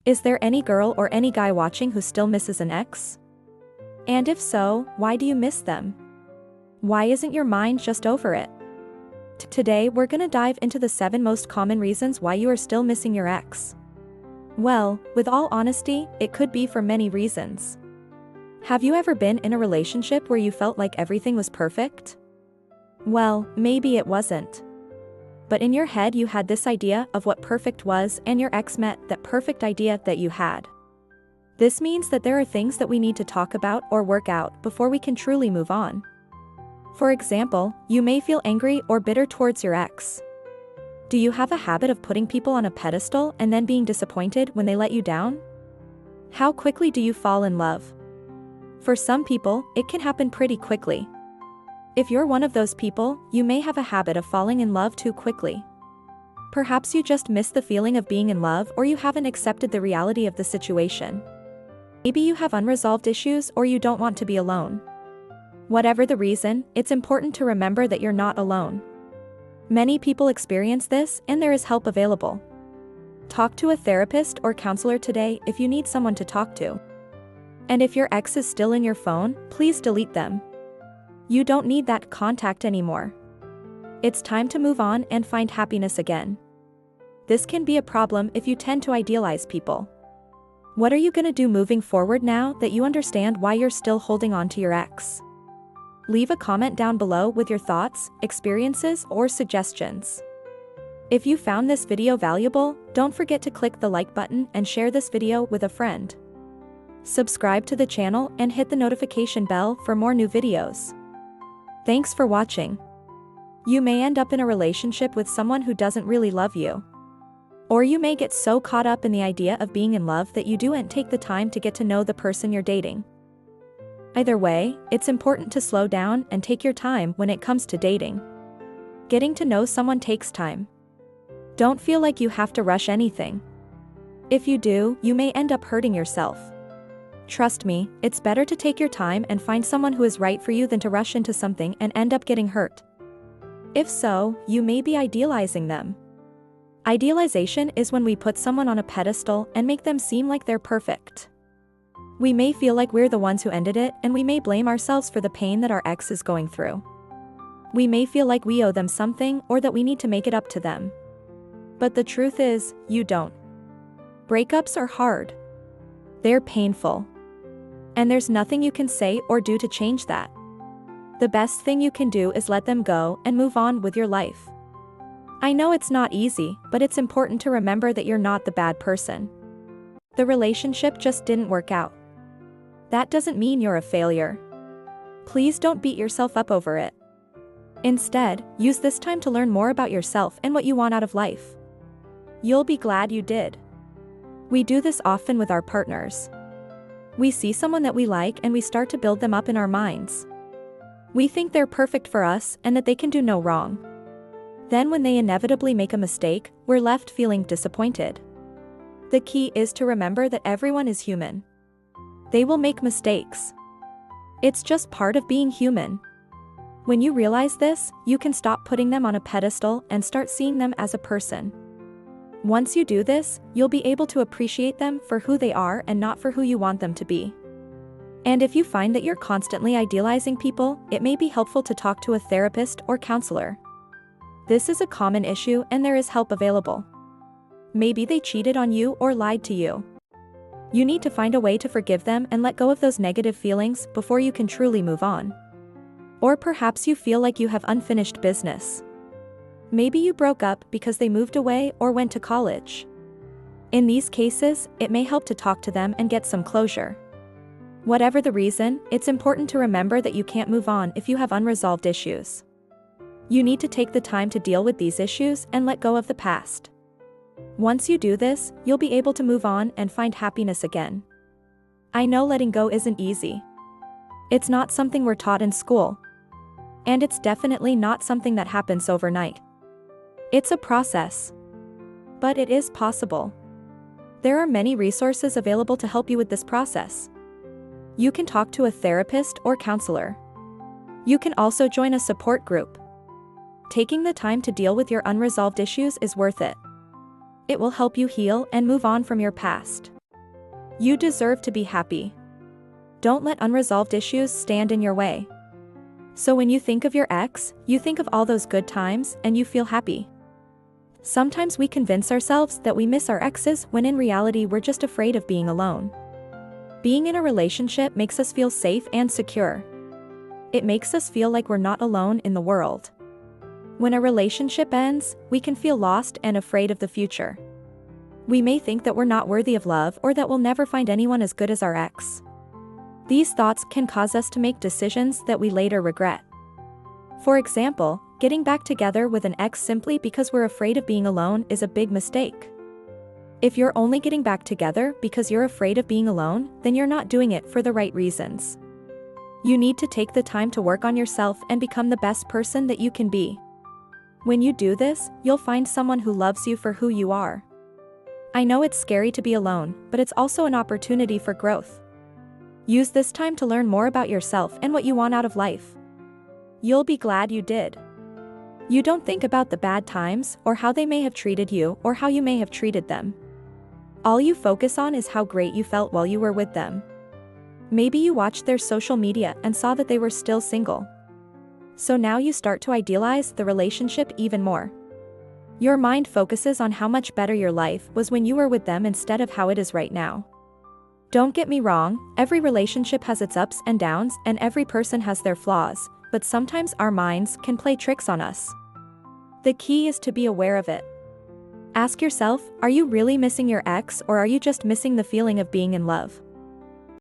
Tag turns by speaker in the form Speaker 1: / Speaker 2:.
Speaker 1: Is there any girl or any guy watching who still misses an ex? And if so, why do you miss them? Why isn't your mind just over it? Today we're gonna dive into the 7 most common reasons why you are still missing your ex. Well, with all honesty, it could be for many reasons. Have you ever been in a relationship where you felt like everything was perfect? Well, maybe it wasn't. But in your head you had this idea of what perfect was, and your ex met that perfect idea that you had. This means that there are things that we need to talk about or work out before we can truly move on. For example, you may feel angry or bitter towards your ex. Do you have a habit of putting people on a pedestal and then being disappointed when they let you down? How quickly do you fall in love? For some people, it can happen pretty quickly. If you're one of those people, you may have a habit of falling in love too quickly. Perhaps you just miss the feeling of being in love, or you haven't accepted the reality of the situation. Maybe you have unresolved issues, or you don't want to be alone. Whatever the reason, it's important to remember that you're not alone. Many people experience this, and there is help available. Talk to a therapist or counselor today if you need someone to talk to. And if your ex is still in your phone, please delete them. You don't need that contact anymore. It's time to move on and find happiness again. This can be a problem if you tend to idealize people. What are you gonna do moving forward now that you understand why you're still holding on to your ex? Leave a comment down below with your thoughts, experiences, or suggestions. If you found this video valuable, don't forget to click the like button and share this video with a friend. Subscribe to the channel and hit the notification bell for more new videos. Thanks for watching. You may end up in a relationship with someone who doesn't really love you. Or you may get so caught up in the idea of being in love that you don't take the time to get to know the person you're dating. Either way, it's important to slow down and take your time when it comes to dating. Getting to know someone takes time. Don't feel like you have to rush anything. If you do, you may end up hurting yourself. Trust me, it's better to take your time and find someone who is right for you than to rush into something and end up getting hurt. If so, you may be idealizing them. Idealization is when we put someone on a pedestal and make them seem like they're perfect. We may feel like we're the ones who ended it, and we may blame ourselves for the pain that our ex is going through. We may feel like we owe them something, or that we need to make it up to them. But the truth is, you don't. Breakups are hard. They're painful. And there's nothing you can say or do to change that. The best thing you can do is let them go and move on with your life. I know it's not easy, but it's important to remember that you're not the bad person. The relationship just didn't work out. That doesn't mean you're a failure. Please don't beat yourself up over it. Instead, use this time to learn more about yourself and what you want out of life. You'll be glad you did. We do this often with our partners. We see someone that we like and we start to build them up in our minds. We think they're perfect for us and that they can do no wrong. Then when they inevitably make a mistake, we're left feeling disappointed. The key is to remember that everyone is human. They will make mistakes. It's just part of being human. When you realize this, you can stop putting them on a pedestal and start seeing them as a person. Once you do this, you'll be able to appreciate them for who they are and not for who you want them to be. And if you find that you're constantly idealizing people, it may be helpful to talk to a therapist or counselor. This is a common issue and there is help available. Maybe they cheated on you or lied to you. You need to find a way to forgive them and let go of those negative feelings before you can truly move on. Or perhaps you feel like you have unfinished business. Maybe you broke up because they moved away or went to college. In these cases, it may help to talk to them and get some closure. Whatever the reason, it's important to remember that you can't move on if you have unresolved issues. You need to take the time to deal with these issues and let go of the past. Once you do this, you'll be able to move on and find happiness again. I know letting go isn't easy. It's not something we're taught in school. And it's definitely not something that happens overnight. It's a process. But it is possible. There are many resources available to help you with this process. You can talk to a therapist or counselor. You can also join a support group. Taking the time to deal with your unresolved issues is worth it. It will help you heal and move on from your past. You deserve to be happy. Don't let unresolved issues stand in your way. So when you think of your ex, you think of all those good times and you feel happy. Sometimes we convince ourselves that we miss our exes when in reality we're just afraid of being alone. Being in a relationship makes us feel safe and secure. It makes us feel like we're not alone in the world. When a relationship ends, we can feel lost and afraid of the future. We may think that we're not worthy of love or that we'll never find anyone as good as our ex. These thoughts can cause us to make decisions that we later regret. For example, getting back together with an ex simply because we're afraid of being alone is a big mistake. If you're only getting back together because you're afraid of being alone, then you're not doing it for the right reasons. You need to take the time to work on yourself and become the best person that you can be. When you do this, you'll find someone who loves you for who you are. I know it's scary to be alone, but it's also an opportunity for growth. Use this time to learn more about yourself and what you want out of life. You'll be glad you did. You don't think about the bad times, or how they may have treated you, or how you may have treated them. All you focus on is how great you felt while you were with them. Maybe you watched their social media and saw that they were still single. So now you start to idealize the relationship even more. Your mind focuses on how much better your life was when you were with them instead of how it is right now. Don't get me wrong, every relationship has its ups and downs and every person has their flaws, but sometimes our minds can play tricks on us. The key is to be aware of it. Ask yourself, are you really missing your ex or are you just missing the feeling of being in love?